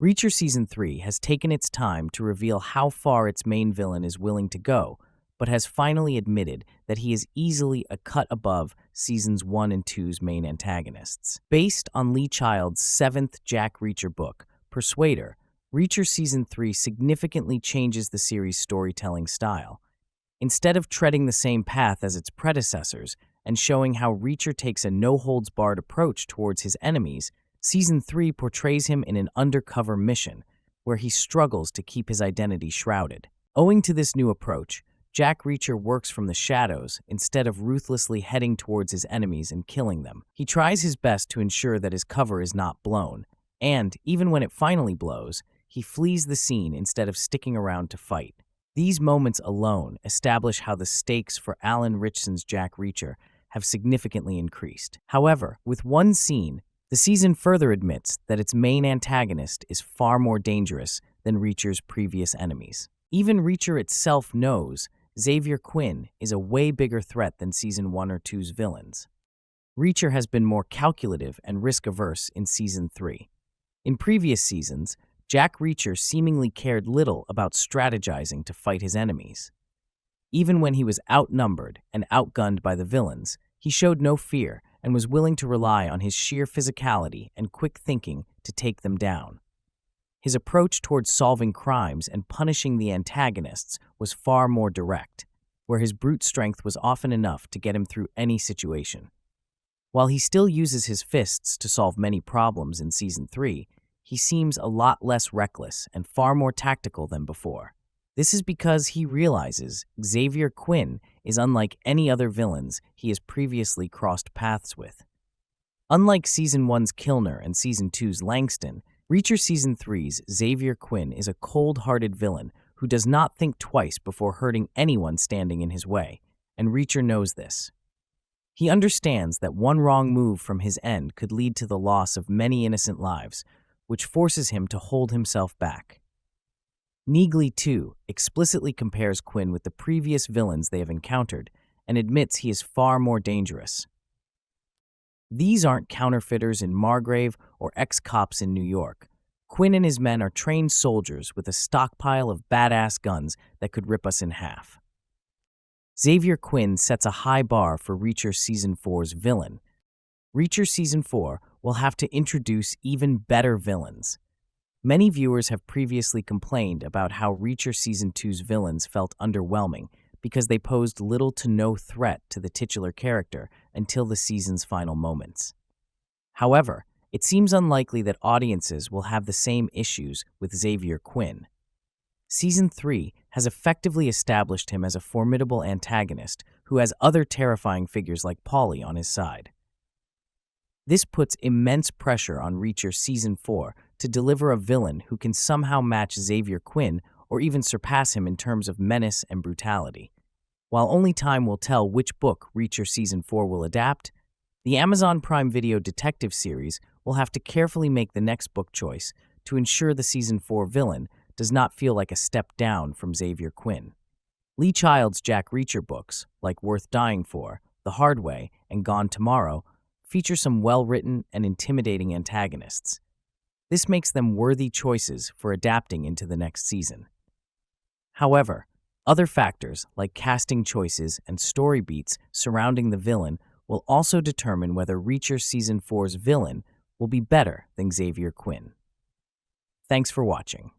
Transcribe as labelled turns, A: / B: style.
A: Reacher Season 3 has taken its time to reveal how far its main villain is willing to go, but has finally admitted that he is easily a cut above Seasons 1 and 2's main antagonists. Based on Lee Child's seventh Jack Reacher book, Persuader, Reacher Season 3 significantly changes the series' storytelling style. Instead of treading the same path as its predecessors and showing how Reacher takes a no-holds-barred approach towards his enemies, Season 3 portrays him in an undercover mission, where he struggles to keep his identity shrouded. Owing to this new approach, Jack Reacher works from the shadows instead of ruthlessly heading towards his enemies and killing them. He tries his best to ensure that his cover is not blown, and, even when it finally blows, he flees the scene instead of sticking around to fight. These moments alone establish how the stakes for Alan Ritchson's Jack Reacher have significantly increased. However, with one scene, the season further admits that its main antagonist is far more dangerous than Reacher's previous enemies. Even Reacher itself knows Xavier Quinn is a way bigger threat than Season 1 or 2's villains. Reacher has been more calculative and risk-averse in Season 3. In previous seasons, Jack Reacher seemingly cared little about strategizing to fight his enemies. Even when he was outnumbered and outgunned by the villains, he showed no fear and was willing to rely on his sheer physicality and quick thinking to take them down. His approach towards solving crimes and punishing the antagonists was far more direct, where his brute strength was often enough to get him through any situation. While he still uses his fists to solve many problems in Season 3, he seems a lot less reckless and far more tactical than before. This is because he realizes Xavier Quinn is unlike any other villains he has previously crossed paths with. Unlike Season 1's Kilner and Season 2's Langston, Reacher Season 3's Xavier Quinn is a cold-hearted villain who does not think twice before hurting anyone standing in his way, and Reacher knows this. He understands that one wrong move from his end could lead to the loss of many innocent lives, which forces him to hold himself back. Neagley, too, explicitly compares Quinn with the previous villains they have encountered and admits he is far more dangerous. These aren't counterfeiters in Margrave or ex-cops in New York. Quinn and his men are trained soldiers with a stockpile of badass guns that could rip us in half. Xavier Quinn sets a high bar for Reacher Season 4's villain. Reacher Season 4 will have to introduce even better villains. Many viewers have previously complained about how Reacher Season 2's villains felt underwhelming because they posed little to no threat to the titular character until the season's final moments. However, it seems unlikely that audiences will have the same issues with Xavier Quinn. Season 3 has effectively established him as a formidable antagonist who has other terrifying figures like Paulie on his side. This puts immense pressure on Reacher Season 4 to deliver a villain who can somehow match Xavier Quinn or even surpass him in terms of menace and brutality. While only time will tell which book Reacher Season 4 will adapt, the Amazon Prime Video detective series will have to carefully make the next book choice to ensure the Season 4 villain does not feel like a step down from Xavier Quinn. Lee Child's Jack Reacher books, like Worth Dying For, The Hard Way, and Gone Tomorrow, feature some well-written and intimidating antagonists. This makes them worthy choices for adapting into the next season. However, other factors like casting choices and story beats surrounding the villain will also determine whether Reacher Season 4's villain will be better than Xavier Quinn. Thanks for watching.